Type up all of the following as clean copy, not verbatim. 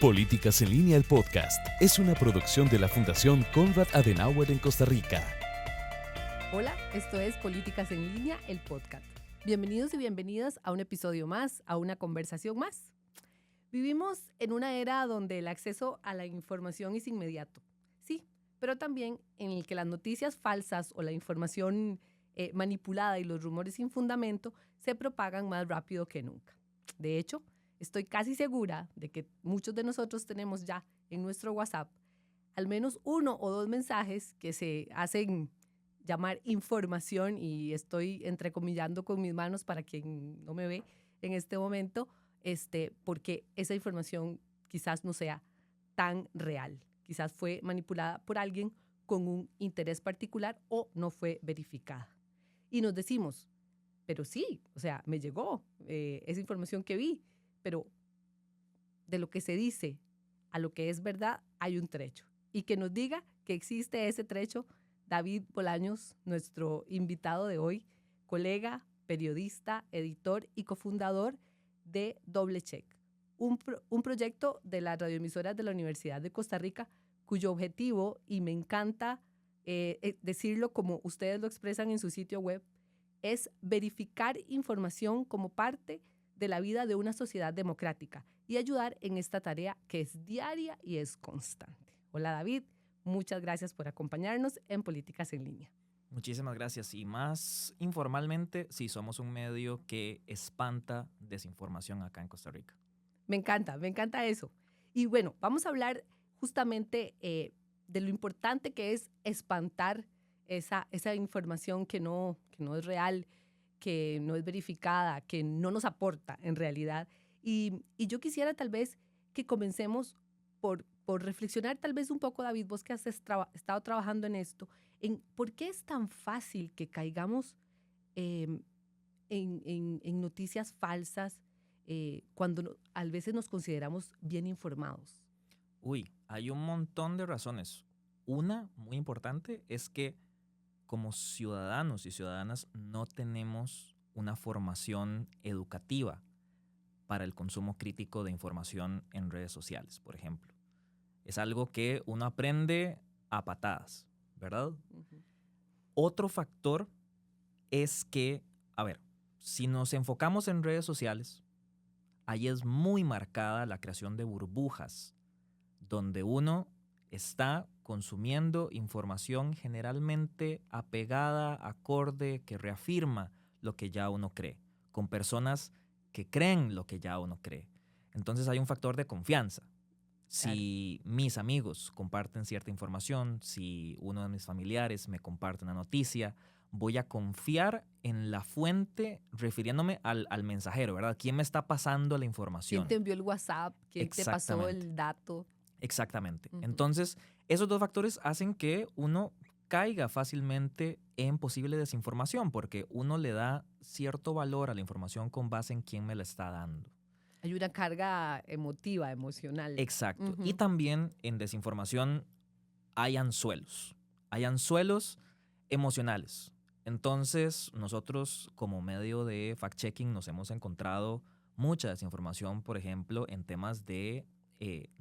Políticas en Línea, el podcast, es una producción de la Fundación Konrad Adenauer en Costa Rica. Hola, esto es Políticas en Línea, el podcast. Bienvenidos y bienvenidas a un episodio más, a una conversación más. Vivimos en una era donde el acceso a la información es inmediato, sí, pero también en el que las noticias falsas o la información manipulada y los rumores sin fundamento se propagan más rápido que nunca. De hecho, estoy casi segura de que muchos de nosotros tenemos ya en nuestro WhatsApp al menos 1 o 2 mensajes que se hacen llamar información, y estoy entrecomillando con mis manos para quien no me ve en este momento, porque esa información quizás no sea tan real, quizás fue manipulada por alguien con un interés particular o no fue verificada. Y nos decimos, pero sí, o sea, me llegó esa información que vi, pero de lo que se dice a lo que es verdad hay un trecho. Y que nos diga que existe ese trecho, David Bolaños, nuestro invitado de hoy, colega, periodista, editor y cofundador de Doble Check, un proyecto de las radioemisoras de la Universidad de Costa Rica, cuyo objetivo, y me encanta decirlo como ustedes lo expresan en su sitio web, es verificar información como parte de la vida de una sociedad democrática y ayudar en esta tarea que es diaria y es constante. Hola David, muchas gracias por acompañarnos en Políticas en Línea. Muchísimas gracias. Y más informalmente, sí, somos un medio que espanta desinformación acá en Costa Rica. Me encanta eso. Y bueno, vamos a hablar justamente de lo importante que es espantar esa información que no es real, que no es verificada, que no nos aporta en realidad. Y yo quisiera tal vez que comencemos por reflexionar tal vez un poco, David, vos que has estado trabajando en esto, en por qué es tan fácil que caigamos en noticias falsas cuando a veces nos consideramos bien informados. Hay un montón de razones. Una muy importante es que como ciudadanos y ciudadanas no tenemos una formación educativa para el consumo crítico de información en redes sociales, por ejemplo. Es algo que uno aprende a patadas, ¿verdad? Uh-huh. Otro factor es que, si nos enfocamos en redes sociales, ahí es muy marcada la creación de burbujas, donde uno está consumiendo información generalmente apegada, acorde, que reafirma lo que ya uno cree, con personas que creen lo que ya uno cree. Entonces hay un factor de confianza. Si mis amigos comparten cierta información, si uno de mis familiares me comparte una noticia, voy a confiar en la fuente refiriéndome al mensajero, ¿verdad? ¿Quién me está pasando la información? ¿Quién te envió el WhatsApp? ¿Quién te pasó el dato? Exactamente. Uh-huh. Entonces, esos dos factores hacen que uno caiga fácilmente en posible desinformación, porque uno le da cierto valor a la información con base en quién me la está dando. Hay una carga emotiva, emocional. Exacto. Uh-huh. Y también en desinformación hay anzuelos. Hay anzuelos emocionales. Entonces, nosotros como medio de fact-checking nos hemos encontrado mucha desinformación, por ejemplo, en temas de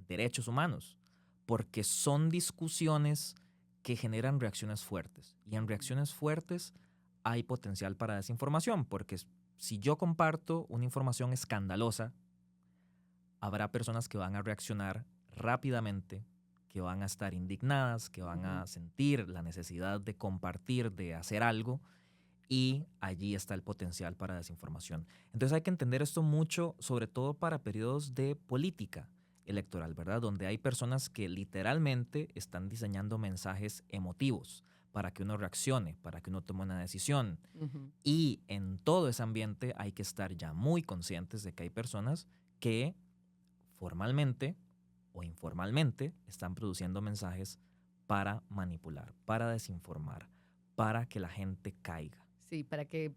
derechos humanos, porque son discusiones que generan reacciones fuertes. Y en reacciones fuertes hay potencial para desinformación, porque si yo comparto una información escandalosa, habrá personas que van a reaccionar rápidamente, que van a estar indignadas, que van a sentir la necesidad de compartir, de hacer algo, y allí está el potencial para desinformación. Entonces hay que entender esto mucho, sobre todo para periodos de política electoral, ¿verdad? Donde hay personas que literalmente están diseñando mensajes emotivos para que uno reaccione, para que uno tome una decisión. Uh-huh. Y en todo ese ambiente hay que estar ya muy conscientes de que hay personas que formalmente o informalmente están produciendo mensajes para manipular, para desinformar, para que la gente caiga. Sí, para que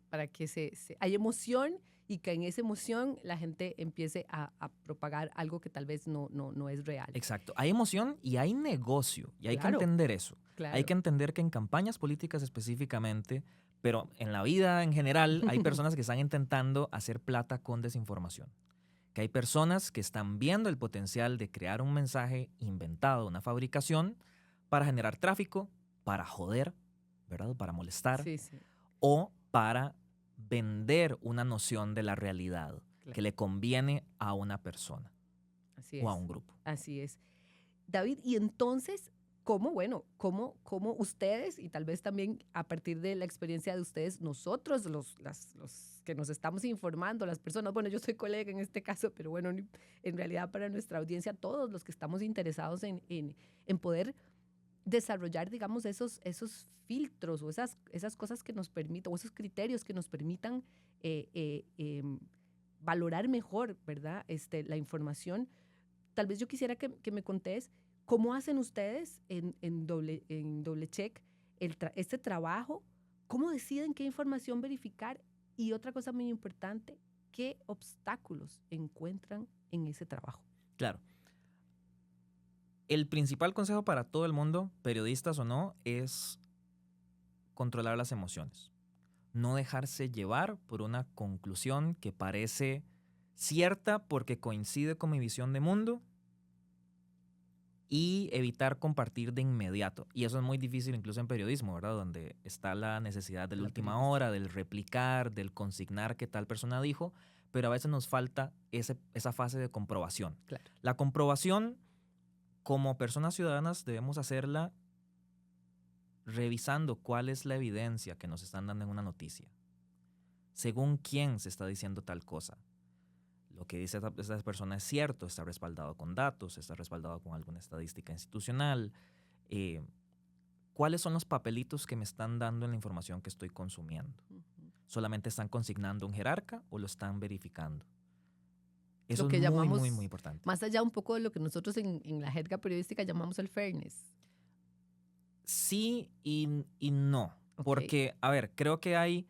hay emoción y que en esa emoción la gente empiece a propagar algo que tal vez no es real. Exacto. Hay emoción y hay negocio, y hay que entender eso. Claro. Hay que entender que en campañas políticas específicamente, pero en la vida en general, hay personas que están intentando hacer plata con desinformación, que hay personas que están viendo el potencial de crear un mensaje inventado, una fabricación, para generar tráfico, para joder, ¿verdad? Para molestar, Sí, sí. o para vender una noción de la realidad Claro. que le conviene a una persona Así o a es. un grupo. Así es. David, y entonces, ¿cómo ustedes, y tal vez también a partir de la experiencia de ustedes, nosotros, los que nos estamos informando, las personas, bueno, yo soy colega en este caso, pero bueno, en realidad para nuestra audiencia, todos los que estamos interesados en poder desarrollar, digamos, esos filtros o esas cosas que nos permitan, o esos criterios que nos permitan valorar mejor, ¿verdad? La información. Tal vez yo quisiera que me contés cómo hacen ustedes en doble check este trabajo, cómo deciden qué información verificar y otra cosa muy importante, qué obstáculos encuentran en ese trabajo. Claro. El principal consejo para todo el mundo, periodistas o no, es controlar las emociones. No dejarse llevar por una conclusión que parece cierta porque coincide con mi visión de mundo y evitar compartir de inmediato. Y eso es muy difícil incluso en periodismo, ¿verdad? Donde está la necesidad de la última hora, del replicar, del consignar que tal persona dijo, pero a veces nos falta esa fase de comprobación. Claro. La comprobación, como personas ciudadanas, debemos hacerla revisando cuál es la evidencia que nos están dando en una noticia. Según quién se está diciendo tal cosa. Lo que dice esa persona es cierto, está respaldado con datos, está respaldado con alguna estadística institucional. ¿Cuáles son los papelitos que me están dando en la información que estoy consumiendo? ¿Solamente están consignando un jerarca o lo están verificando? Eso que es llamamos, muy, muy importante. Más allá un poco de lo que nosotros en la jerga periodística llamamos el fairness. Sí y no. Okay. Porque, a ver, creo que hay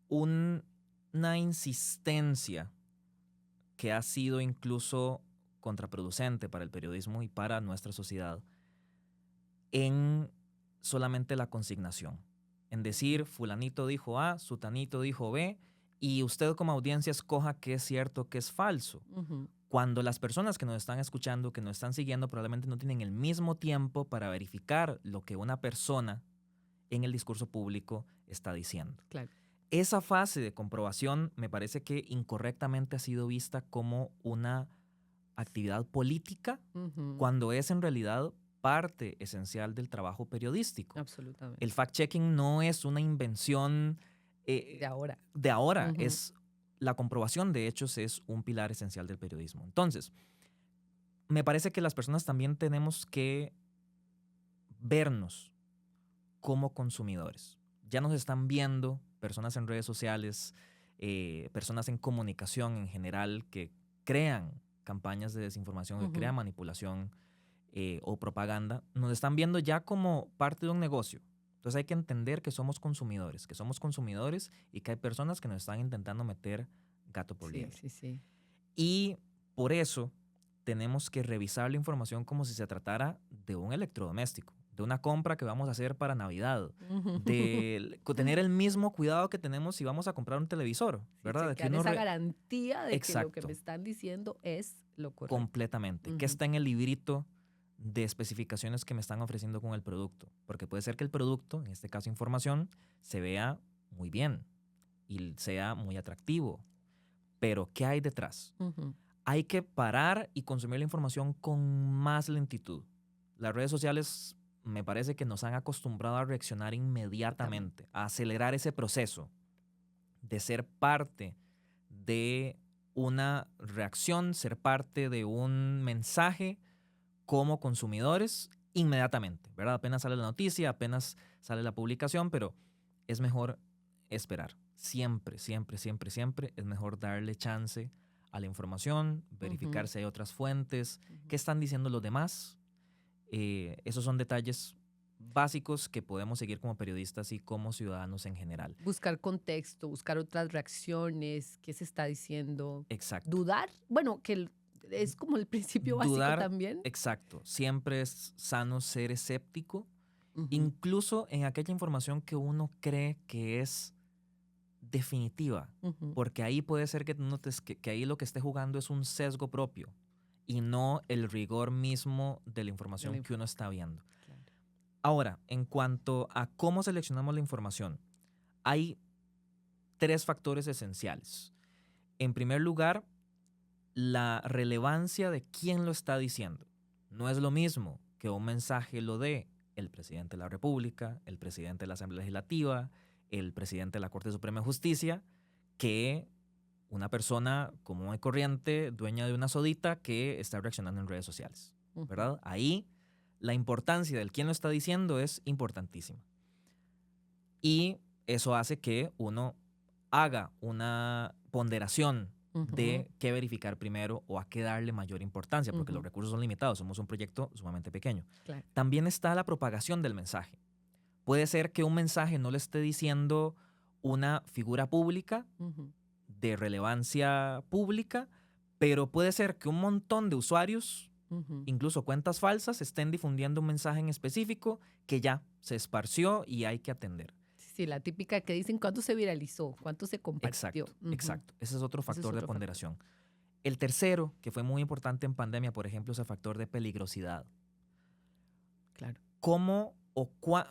una insistencia que ha sido incluso contraproducente para el periodismo y para nuestra sociedad en solamente la consignación. En decir, fulanito dijo A, sutanito dijo B, y usted como audiencia escoja qué es cierto, qué es falso. Cuando las personas que nos están escuchando, que nos están siguiendo, probablemente no tienen el mismo tiempo para verificar lo que una persona en el discurso público está diciendo. Claro. Esa fase de comprobación me parece que incorrectamente ha sido vista como una actividad política, cuando es en realidad parte esencial del trabajo periodístico. Absolutamente. El fact-checking no es una invención de ahora. De ahora, es la comprobación de hechos, es un pilar esencial del periodismo. Entonces, me parece que las personas también tenemos que vernos como consumidores. Ya nos están viendo personas en redes sociales, personas en comunicación en general que crean campañas de desinformación, que crean manipulación o propaganda. Nos están viendo ya como parte de un negocio. Entonces hay que entender que somos consumidores y que hay personas que nos están intentando meter gato por liebre. Sí. Y por eso tenemos que revisar la información como si se tratara de un electrodoméstico, de una compra que vamos a hacer para Navidad, de tener el mismo cuidado que tenemos si vamos a comprar un televisor, ¿verdad? Sí, esa garantía de que lo que me están diciendo es lo correcto. Completamente. Que está en el librito de especificaciones que me están ofreciendo con el producto. Porque puede ser que el producto, en este caso información, se vea muy bien y sea muy atractivo. Pero, ¿qué hay detrás? Hay que parar y consumir la información con más lentitud. Las redes sociales me parece que nos han acostumbrado a reaccionar inmediatamente, a acelerar ese proceso de ser parte de una reacción, ser parte de un mensaje como consumidores inmediatamente, ¿verdad? Apenas sale la noticia, apenas sale la publicación, pero es mejor esperar. Siempre es mejor darle chance a la información, verificar si hay otras fuentes, qué están diciendo los demás. Esos son detalles básicos que podemos seguir como periodistas y como ciudadanos en general. Buscar contexto, buscar otras reacciones, qué se está diciendo. Exacto. Dudar, bueno, que es como el principio básico también. Exacto. Siempre es sano ser escéptico, incluso en aquella información que uno cree que es definitiva, Ujú. porque ahí puede ser que notes que ahí lo que esté jugando es un sesgo propio y no el rigor mismo de la información que uno está viendo. Claro. Ahora, en cuanto a cómo seleccionamos la información, hay 3 factores esenciales. En primer lugar, la relevancia de quién lo está diciendo. No es lo mismo que un mensaje lo dé el presidente de la República, el presidente de la Asamblea Legislativa, el presidente de la Corte Suprema de Justicia, que una persona común y corriente, dueña de una sodita, que está reaccionando en redes sociales, Ujú. ¿verdad? Ahí la importancia del quién lo está diciendo es importantísima. Y eso hace que uno haga una ponderación de Ujú. qué verificar primero o a qué darle mayor importancia, porque los Ujú. recursos son limitados, somos un proyecto sumamente pequeño. Claro. También está la propagación del mensaje. Puede ser que un mensaje no le esté diciendo una figura pública Ujú. de relevancia pública, pero puede ser que un montón de usuarios, Ujú. incluso cuentas falsas, estén difundiendo un mensaje en específico que ya se esparció y hay que atender. Sí, la típica que dicen cuánto se viralizó, cuánto se compartió. Exacto, Ujú. exacto. Ese es otro Ese es factor de otro factor. ponderación. El tercero, que fue muy importante en pandemia, por ejemplo, es el factor de peligrosidad. Claro. ¿Cómo o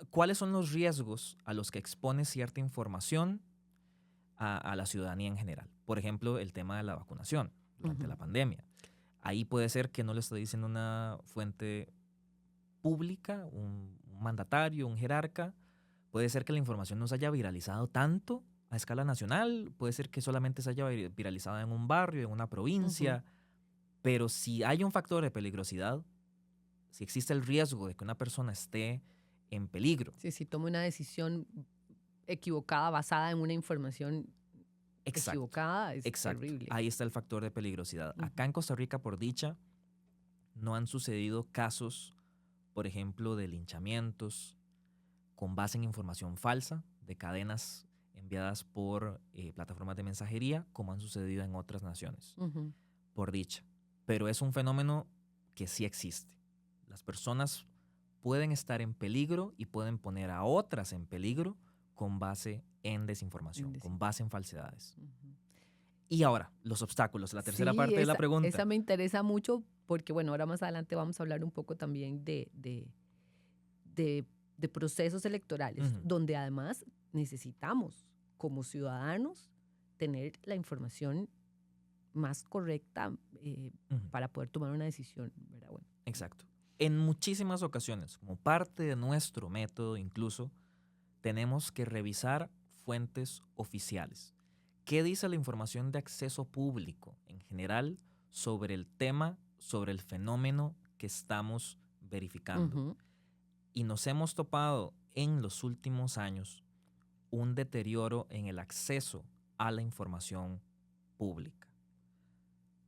cuáles son los riesgos a los que expone cierta información a la ciudadanía en general? Por ejemplo, el tema de la vacunación durante Ujú. la pandemia. Ahí puede ser que no le está diciendo una fuente pública, un mandatario, un jerarca. Puede ser que la información no se haya viralizado tanto a escala nacional. Puede ser que solamente se haya viralizado en un barrio, en una provincia. Pero si hay un factor de peligrosidad, si existe el riesgo de que una persona esté en peligro. Sí, si toma una decisión equivocada basada en una información Exacto, equivocada, es exacto. terrible. Ahí está el factor de peligrosidad. Ujú. Acá en Costa Rica, por dicha, no han sucedido casos, por ejemplo, de linchamientos con base en información falsa de cadenas enviadas por plataformas de mensajería, como han sucedido en otras naciones, Ujú. por dicha. Pero es un fenómeno que sí existe. Las personas pueden estar en peligro y pueden poner a otras en peligro con base en desinformación, con base en falsedades. Ujú. Y ahora, los obstáculos, la tercera Sí, parte de la pregunta. esa me interesa mucho porque, bueno, ahora más adelante vamos a hablar un poco también de procesos electorales, Ujú. donde además necesitamos, como ciudadanos, tener la información más correcta Ujú. para poder tomar una decisión, ¿verdad? Bueno. Exacto. En muchísimas ocasiones, como parte de nuestro método incluso, tenemos que revisar fuentes oficiales. ¿Qué dice la información de acceso público en general sobre el tema, sobre el fenómeno que estamos verificando? Ujú. Y nos hemos topado en los últimos años un deterioro en el acceso a la información pública.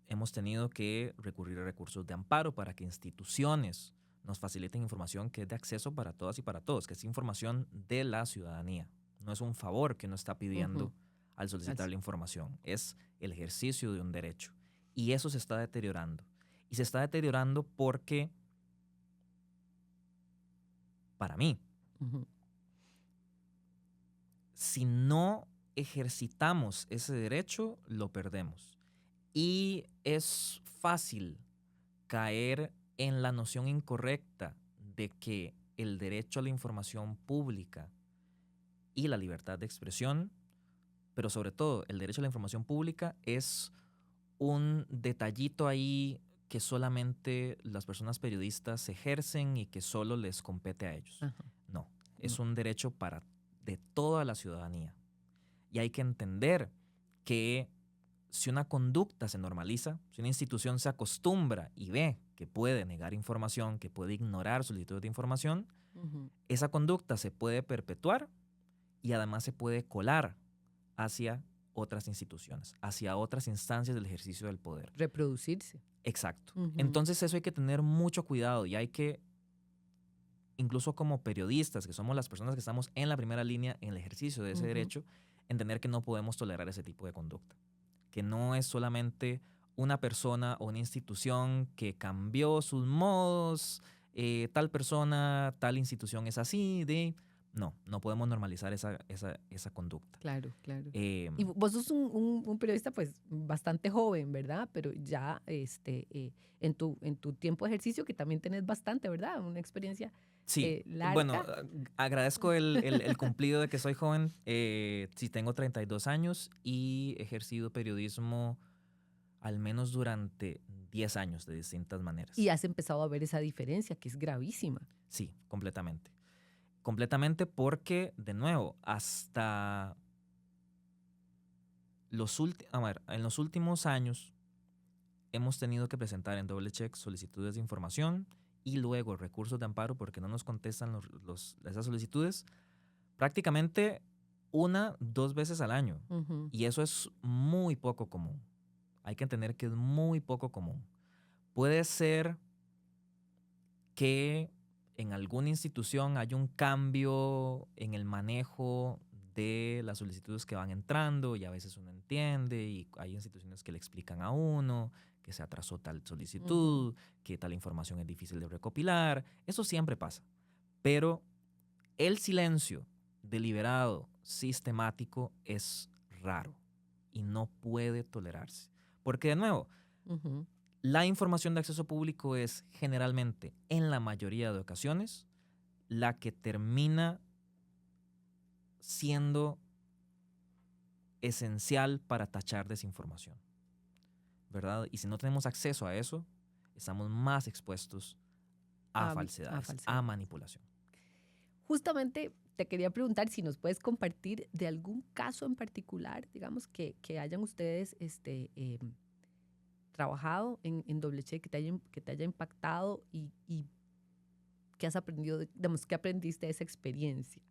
Hemos tenido que recurrir a recursos de amparo para que instituciones nos faciliten información que es de acceso para todas y para todos, que es información de la ciudadanía. No es un favor que uno está pidiendo Ujú. al solicitar Así. la información, es el ejercicio de un derecho. Y eso se está deteriorando. Y se está deteriorando porque, para mí, Ujú. si no ejercitamos ese derecho, lo perdemos. Y es fácil caer en la noción incorrecta de que el derecho a la información pública y la libertad de expresión, pero sobre todo el derecho a la información pública, es un detallito ahí que solamente las personas periodistas ejercen y que solo les compete a ellos. Ajá. No, es No. un derecho de toda la ciudadanía. Y hay que entender que si una conducta se normaliza, si una institución se acostumbra y ve que puede negar información, que puede ignorar solicitudes de información, Ujú. esa conducta se puede perpetuar y además se puede colar hacia otras instituciones, hacia otras instancias del ejercicio del poder. Reproducirse. Exacto. Ujú. Entonces eso hay que tener mucho cuidado y hay que, incluso como periodistas, que somos las personas que estamos en la primera línea en el ejercicio de ese Ujú. derecho, entender que no podemos tolerar ese tipo de conducta. Que no es solamente una persona o una institución que cambió sus modos, tal persona, tal institución es así, No podemos normalizar esa conducta. Claro, claro. Eh, Y vos sos un periodista pues bastante joven, ¿verdad? Pero ya en tu tiempo de ejercicio, que también tenés bastante, ¿verdad? Una experiencia sí, bueno, larga. agradezco el cumplido de que soy joven. Sí, tengo 32 años y he ejercido periodismo al menos durante 10 años de distintas maneras. Y has empezado a ver esa diferencia, que es gravísima. Sí, completamente. Completamente porque, de nuevo, hasta en los últimos años hemos tenido que presentar en doble check solicitudes de información y luego recursos de amparo porque no nos contestan esas solicitudes prácticamente 1-2 veces al año. Ujú. Y eso es muy poco común. Hay que entender que es muy poco común. Puede ser que en alguna institución hay un cambio en el manejo de las solicitudes que van entrando y a veces uno entiende y hay instituciones que le explican a uno que se atrasó tal solicitud, que tal información es difícil de recopilar. Eso siempre pasa. Pero el silencio deliberado, sistemático, es raro y no puede tolerarse. Porque, de nuevo, Ujú. la información de acceso público es generalmente, en la mayoría de ocasiones, la que termina siendo esencial para tachar desinformación, ¿verdad? Y si no tenemos acceso a eso, estamos más expuestos a falsedades, a falsedades. manipulación. Justamente te quería preguntar si nos puedes compartir de algún caso en particular, digamos, que hayan ustedes trabajado en doble check, que te haya impactado y qué has aprendido, digamos, qué aprendiste de esa experiencia.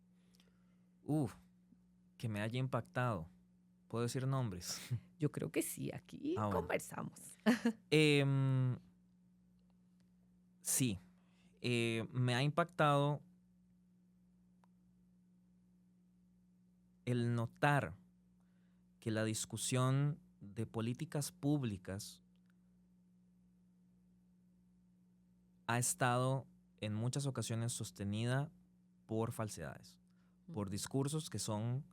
Que me haya impactado. ¿Puedo decir nombres? Yo creo que sí, aquí Bueno. conversamos. Sí, me ha impactado el notar que la discusión de políticas públicas ha estado en muchas ocasiones sostenida por falsedades, por discursos que son,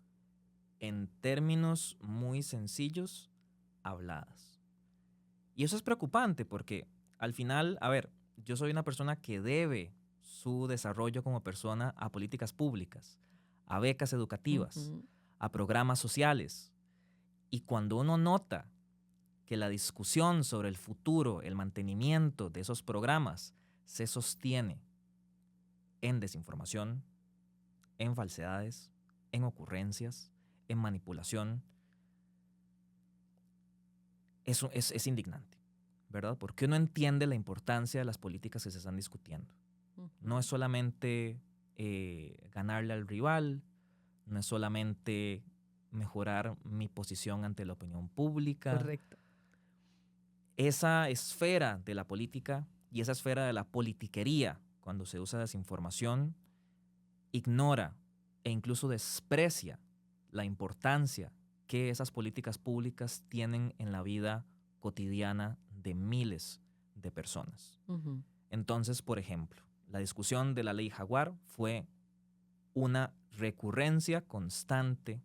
en términos muy sencillos, habladas. Y eso es preocupante porque al final, a ver, yo soy una persona que debe su desarrollo como persona a políticas públicas, a becas educativas, a programas sociales. Y cuando uno nota que la discusión sobre el futuro, el mantenimiento de esos programas se sostiene en desinformación, en falsedades, en ocurrencias, en manipulación, eso es indignante, ¿verdad? Porque uno entiende la importancia de las políticas que se están discutiendo. No es solamente ganarle al rival, no es solamente mejorar mi posición ante la opinión pública. Correcto. Esa esfera de la política y esa esfera de la politiquería, cuando se usa desinformación, ignora e incluso desprecia la importancia que esas políticas públicas tienen en la vida cotidiana de miles de personas. Entonces, por ejemplo, la discusión de la ley Jaguar fue una recurrencia constante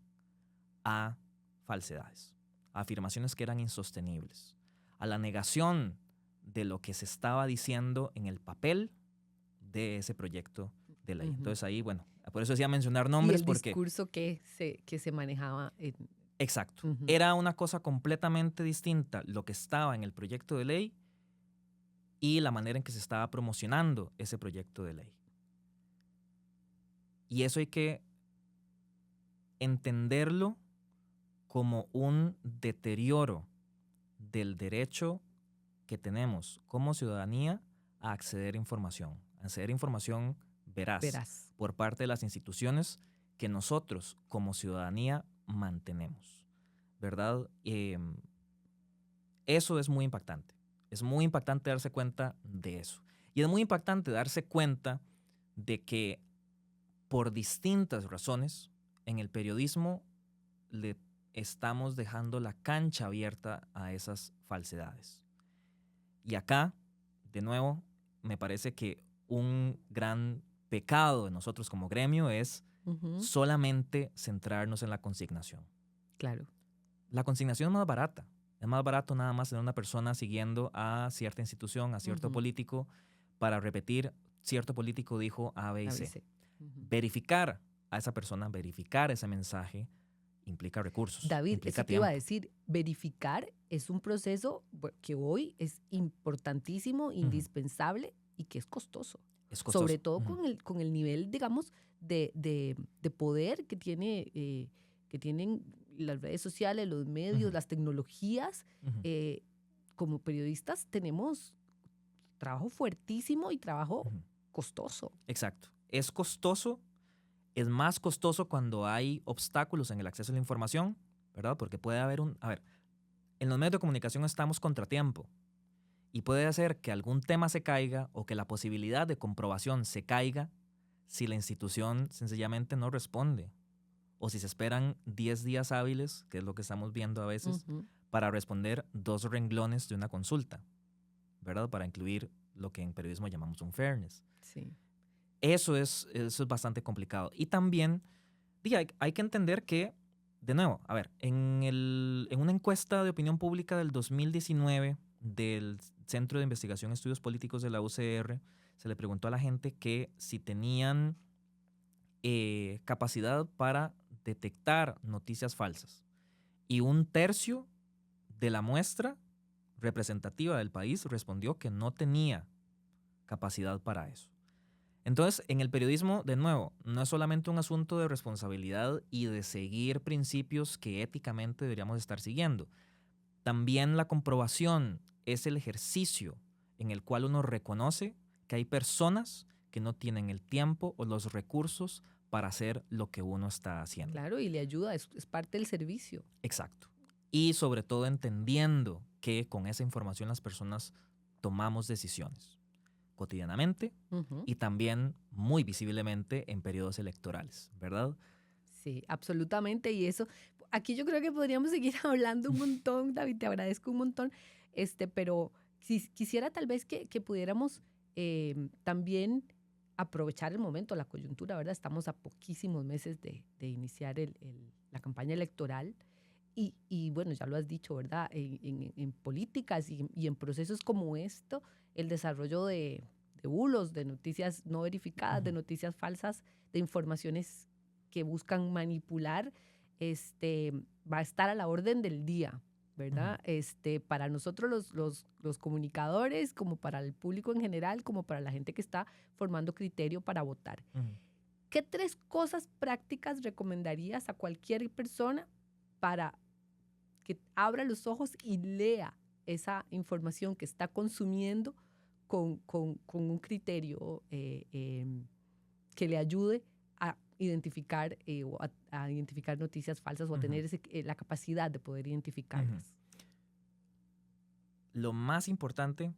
a falsedades, a afirmaciones que eran insostenibles, a la negación de lo que se estaba diciendo en el papel de ese proyecto de ley. Entonces ahí, bueno, por eso decía mencionar nombres. Y el discurso que se manejaba. Exacto. Era una cosa completamente distinta lo que estaba en el proyecto de ley y la manera en que se estaba promocionando ese proyecto de ley. Y eso hay que entenderlo como un deterioro del derecho que tenemos como ciudadanía a acceder a información veraz por parte de las instituciones que nosotros como ciudadanía mantenemos, ¿verdad? Eso es muy impactante. Es muy impactante darse cuenta de eso. Y es muy impactante darse cuenta de que por distintas razones en el periodismo le estamos dejando la cancha abierta a esas falsedades. Y acá, de nuevo, me parece que un gran pecado de nosotros como gremio es solamente centrarnos en la consignación. Claro. La consignación es más barata. Es más barato nada más tener una persona siguiendo a cierta institución, a cierto político, para repetir, cierto político dijo A, B y C. ABC. Verificar a esa persona, verificar ese mensaje, implica recursos. David, implica eso te iba a tiempo. decir, verificar es un proceso que hoy es importantísimo, indispensable y que es costoso. Es costoso. Sobre todo con el nivel, digamos, de poder que tienen las redes sociales, los medios, las tecnologías. Como periodistas tenemos trabajo fuertísimo y trabajo costoso. Exacto. Es costoso. Es más costoso cuando hay obstáculos en el acceso a la información, ¿verdad? Porque puede haber en los medios de comunicación estamos contratiempo y puede hacer que algún tema se caiga o que la posibilidad de comprobación se caiga si la institución sencillamente no responde o si se esperan 10 días hábiles, que es lo que estamos viendo a veces, para responder 2 renglones de una consulta, ¿verdad? Para incluir lo que en periodismo llamamos un fairness. Sí. Eso es bastante complicado. Y también hay que entender que, de nuevo, en una encuesta de opinión pública del 2019 del Centro de Investigación y Estudios Políticos de la UCR, se le preguntó a la gente que si tenían capacidad para detectar noticias falsas. Y 1/3 de la muestra representativa del país respondió que no tenía capacidad para eso. Entonces, en el periodismo, de nuevo, no es solamente un asunto de responsabilidad y de seguir principios que éticamente deberíamos estar siguiendo. También la comprobación es el ejercicio en el cual uno reconoce que hay personas que no tienen el tiempo o los recursos para hacer lo que uno está haciendo. Claro, y le ayuda, es parte del servicio. Exacto. Y sobre todo entendiendo que con esa información las personas tomamos decisiones cotidianamente y también muy visiblemente en periodos electorales, ¿verdad? Sí, absolutamente. Y eso, aquí yo creo que podríamos seguir hablando un montón, David, te agradezco un montón, pero quisiera tal vez que pudiéramos también aprovechar el momento, la coyuntura, ¿verdad? Estamos a poquísimos meses de iniciar la campaña electoral y bueno, ya lo has dicho, ¿verdad? En políticas y en procesos como esto, el desarrollo de bulos, de noticias no verificadas, de noticias falsas, de informaciones que buscan manipular, va a estar a la orden del día, ¿verdad? Para nosotros los comunicadores, como para el público en general, como para la gente que está formando criterio para votar. ¿Qué 3 cosas prácticas recomendarías a cualquier persona para que abra los ojos y lea esa información que está consumiendo con un criterio que le ayude a identificar a identificar noticias falsas o a tener la capacidad de poder identificarlas? Lo más importante,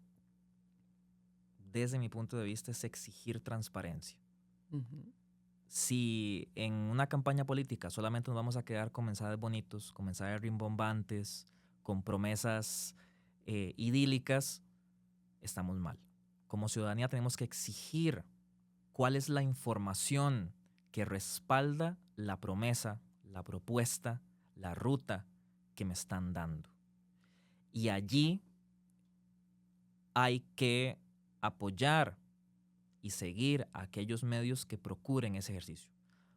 desde mi punto de vista, es exigir transparencia. Si en una campaña política solamente nos vamos a quedar con mensajes bonitos, con mensajes rimbombantes, con promesas idílicas, estamos mal. Como ciudadanía tenemos que exigir cuál es la información que respalda la promesa, la propuesta, la ruta que me están dando. Y allí hay que apoyar y seguir a aquellos medios que procuren ese ejercicio.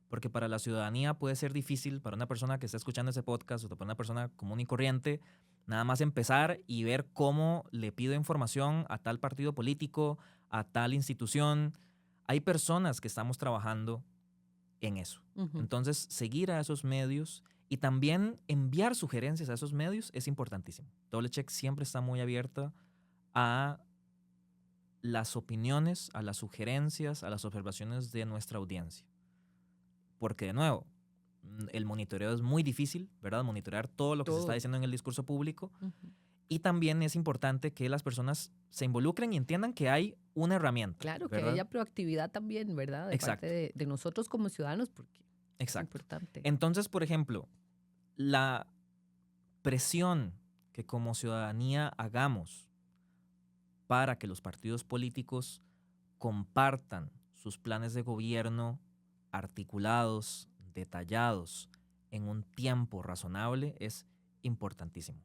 Porque para la ciudadanía puede ser difícil, para una persona que está escuchando ese podcast o para una persona común y corriente, nada más empezar y ver cómo le pido información a tal partido político, a tal institución. Hay personas que estamos trabajando en eso. Entonces, seguir a esos medios y también enviar sugerencias a esos medios es importantísimo. Doublecheck siempre está muy abierta a las opiniones, a las sugerencias, a las observaciones de nuestra audiencia. Porque, de nuevo, el monitoreo es muy difícil, ¿verdad? Monitorear todo lo que se está diciendo en el discurso público. Y también es importante que las personas se involucren y entiendan que hay una herramienta. Claro, ¿verdad? que haya proactividad también, ¿verdad? De parte de nosotros como ciudadanos, porque es importante. Entonces, por ejemplo, la presión que como ciudadanía hagamos para que los partidos políticos compartan sus planes de gobierno articulados, detallados, en un tiempo razonable es importantísimo.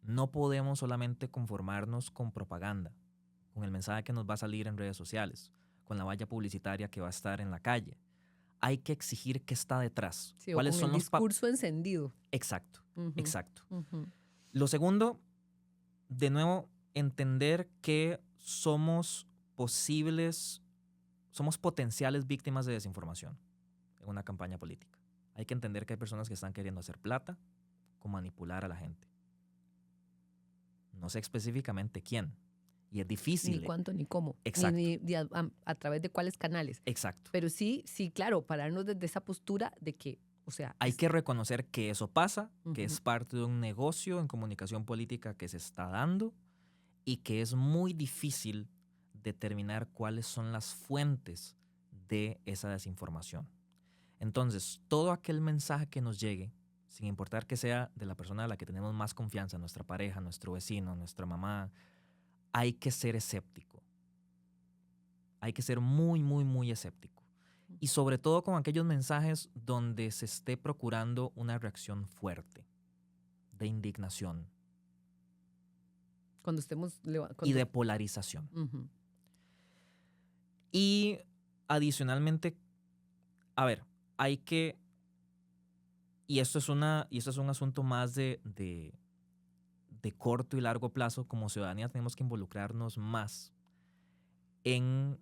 No podemos solamente conformarnos con propaganda, con el mensaje que nos va a salir en redes sociales, con la valla publicitaria que va a estar en la calle. Hay que exigir qué está detrás. Sí, o ¿Cuáles con son el los discurso encendido. Exacto, Ujú, exacto. ujú. Lo segundo, de nuevo, entender que somos potenciales víctimas de desinformación en una campaña política. Hay que entender que hay personas que están queriendo hacer plata con manipular a la gente. No sé específicamente quién. Y es difícil. Ni cuánto, ni cómo. Exacto. Ni a través de cuáles canales. Exacto. Pero sí, claro, pararnos desde esa postura de que, o sea... Hay que reconocer que eso pasa, que Ujú. es parte de un negocio en comunicación política que se está dando y que es muy difícil determinar cuáles son las fuentes de esa desinformación. Entonces, todo aquel mensaje que nos llegue, sin importar que sea de la persona a la que tenemos más confianza, nuestra pareja, nuestro vecino, nuestra mamá, hay que ser escéptico. Hay que ser muy, muy, muy escéptico. Y sobre todo con aquellos mensajes donde se esté procurando una reacción fuerte, de indignación Cuando estemos... y de polarización. Ujú. Y adicionalmente, a ver, hay que, y esto es un asunto más de corto y largo plazo, como ciudadanía tenemos que involucrarnos más en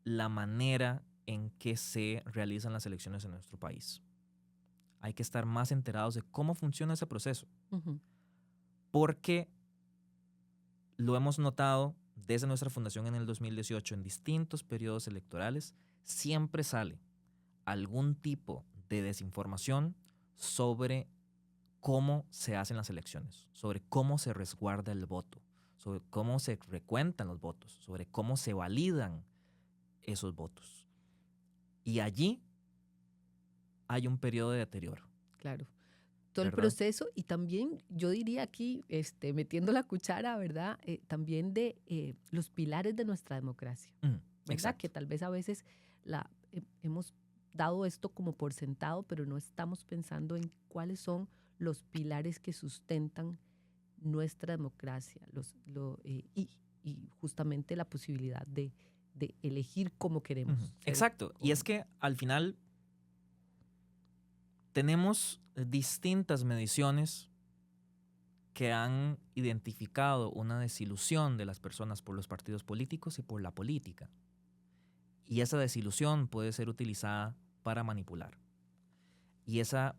la manera en que se realizan las elecciones en nuestro país. Hay que estar más enterados de cómo funciona ese proceso, Ujú. porque lo hemos notado desde nuestra fundación en el 2018, en distintos periodos electorales, siempre sale algún tipo de desinformación sobre cómo se hacen las elecciones, sobre cómo se resguarda el voto, sobre cómo se recuentan los votos, sobre cómo se validan esos votos. Y allí hay un periodo de deterioro. Claro. Todo el ¿Verdad? proceso y también, yo diría aquí, metiendo la cuchara, ¿verdad? También de los pilares de nuestra democracia, ¿verdad? Exacto. Que tal vez a veces hemos dado esto como por sentado, pero no estamos pensando en cuáles son los pilares que sustentan nuestra democracia y justamente la posibilidad de elegir cómo queremos. ser. Exacto. Y es que al final tenemos distintas mediciones que han identificado una desilusión de las personas por los partidos políticos y por la política. Y esa desilusión puede ser utilizada para manipular. Y esa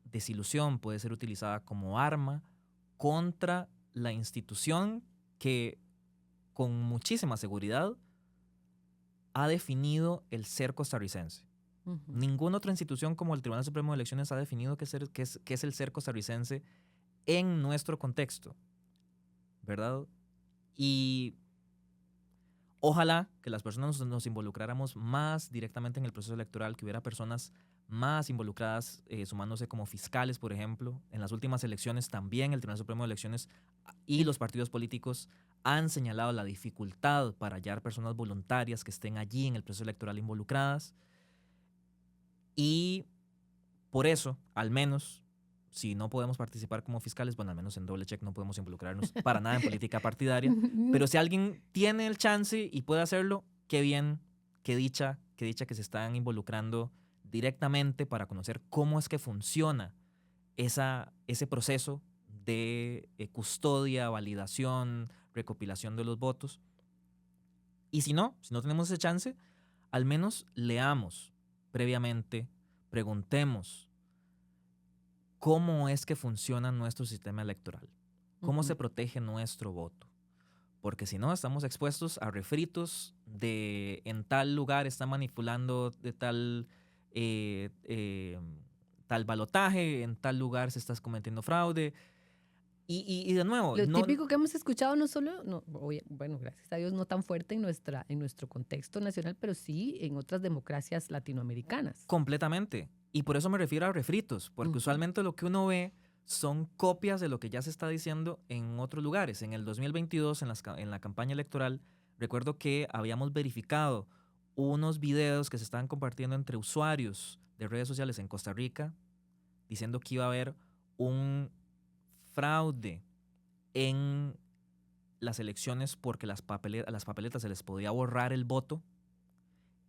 desilusión puede ser utilizada como arma contra la institución que con muchísima seguridad ha definido el ser costarricense. Ujú. Ninguna otra institución como el Tribunal Supremo de Elecciones ha definido qué es el ser costarricense en nuestro contexto, ¿verdad? Y ojalá que las personas nos involucráramos más directamente en el proceso electoral, que hubiera personas más involucradas, sumándose como fiscales, por ejemplo. En las últimas elecciones también el Tribunal Supremo de Elecciones y los partidos políticos han señalado la dificultad para hallar personas voluntarias que estén allí en el proceso electoral involucradas. Y por eso, al menos, si no podemos participar como fiscales, bueno, al menos en doble check no podemos involucrarnos para nada en política partidaria, pero si alguien tiene el chance y puede hacerlo, qué bien, qué dicha que se están involucrando directamente para conocer cómo es que funciona ese proceso de custodia, validación, recopilación de los votos. Y si no tenemos ese chance, al menos leamos previamente, preguntemos cómo es que funciona nuestro sistema electoral, cómo se protege nuestro voto. Porque si no, estamos expuestos a refritos de en tal lugar están manipulando de tal balotaje, en tal lugar se está cometiendo fraude. Y de nuevo... Lo típico que hemos escuchado no solo, bueno, gracias a Dios no tan fuerte en nuestro contexto nacional, pero sí en otras democracias latinoamericanas. Completamente. Y por eso me refiero a refritos, porque usualmente lo que uno ve son copias de lo que ya se está diciendo en otros lugares. En el 2022, en la campaña electoral, recuerdo que habíamos verificado unos videos que se estaban compartiendo entre usuarios de redes sociales en Costa Rica diciendo que iba a haber un fraude en las elecciones porque a las papeletas se les podía borrar el voto.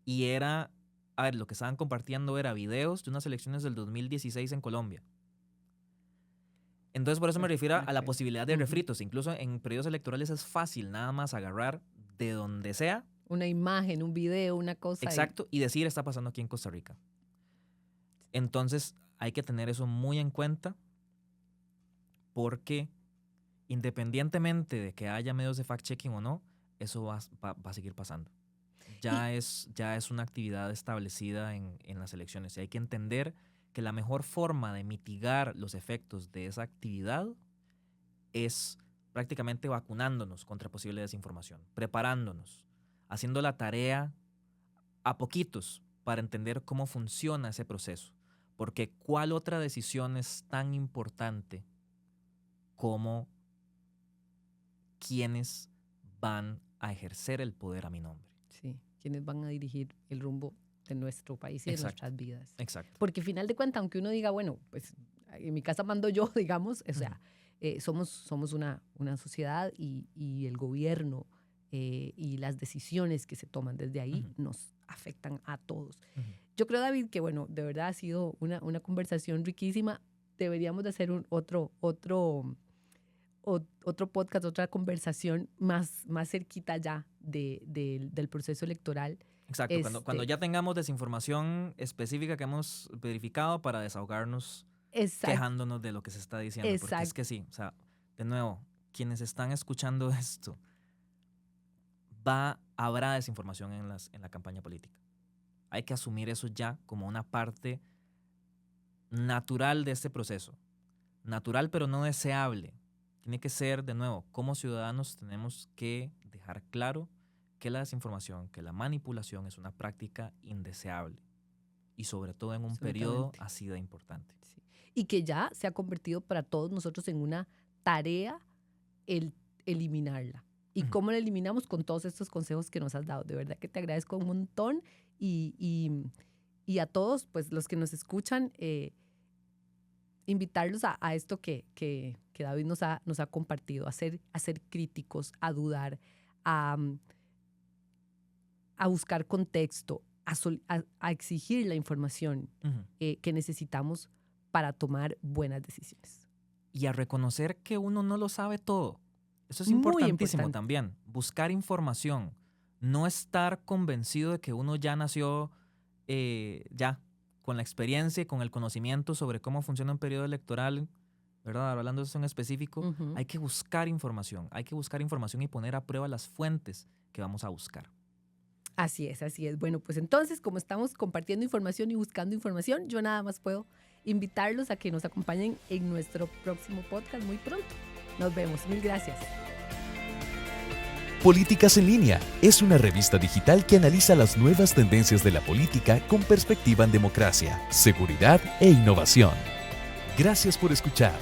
Y era, a ver, lo que estaban compartiendo era videos de unas elecciones del 2016 en Colombia. Entonces, por eso me refiero a la posibilidad de refritos. Incluso en periodos electorales es fácil nada más agarrar de donde sea. Una imagen, un video, una cosa. Exacto, y decir está pasando aquí en Costa Rica. Entonces, hay que tener eso muy en cuenta porque independientemente de que haya medios de fact-checking o no, eso va a seguir pasando. Ya es una actividad establecida en las elecciones y hay que entender que la mejor forma de mitigar los efectos de esa actividad es prácticamente vacunándonos contra posible desinformación, preparándonos, haciendo la tarea a poquitos para entender cómo funciona ese proceso. Porque ¿cuál otra decisión es tan importante como quiénes van a ejercer el poder a mi nombre? Sí, quiénes van a dirigir el rumbo de nuestro país y de nuestras vidas. Exacto. Porque al final de cuentas, aunque uno diga, bueno, pues en mi casa mando yo, digamos, o sea, somos una sociedad y el gobierno y las decisiones que se toman desde ahí nos afectan a todos. Yo creo, David, que bueno, de verdad ha sido una conversación riquísima. Deberíamos de hacer otro podcast, otra conversación más cerquita ya del proceso electoral. Exacto, cuando ya tengamos desinformación específica que hemos verificado para desahogarnos quejándonos de lo que se está diciendo. Exacto. Porque es que sí, o sea, de nuevo, quienes están escuchando esto, habrá desinformación en la campaña política. Hay que asumir eso ya como una parte natural de este proceso. Natural pero no deseable. Tiene que ser, de nuevo, como ciudadanos tenemos que dejar claro que la desinformación, que la manipulación es una práctica indeseable y sobre todo en un periodo así de importante. Sí. Y que ya se ha convertido para todos nosotros en una tarea el eliminarla. ¿Y cómo la eliminamos? Con todos estos consejos que nos has dado. De verdad que te agradezco un montón y a todos pues los que nos escuchan, invitarlos a esto que David nos ha compartido, a ser críticos, a dudar, a buscar contexto, a exigir la información que necesitamos para tomar buenas decisiones. Y a reconocer que uno no lo sabe todo. Eso es importantísimo también. Buscar información. No estar convencido de que uno ya nació ya con la experiencia y con el conocimiento sobre cómo funciona un periodo electoral, ¿verdad? Hablando de eso en específico, hay que buscar información. Hay que buscar información y poner a prueba las fuentes que vamos a buscar. Así es. Bueno, pues entonces, como estamos compartiendo información y buscando información, yo nada más puedo invitarlos a que nos acompañen en nuestro próximo podcast muy pronto. Nos vemos. Mil gracias. Políticas en Línea es una revista digital que analiza las nuevas tendencias de la política con perspectiva en democracia, seguridad e innovación. Gracias por escuchar.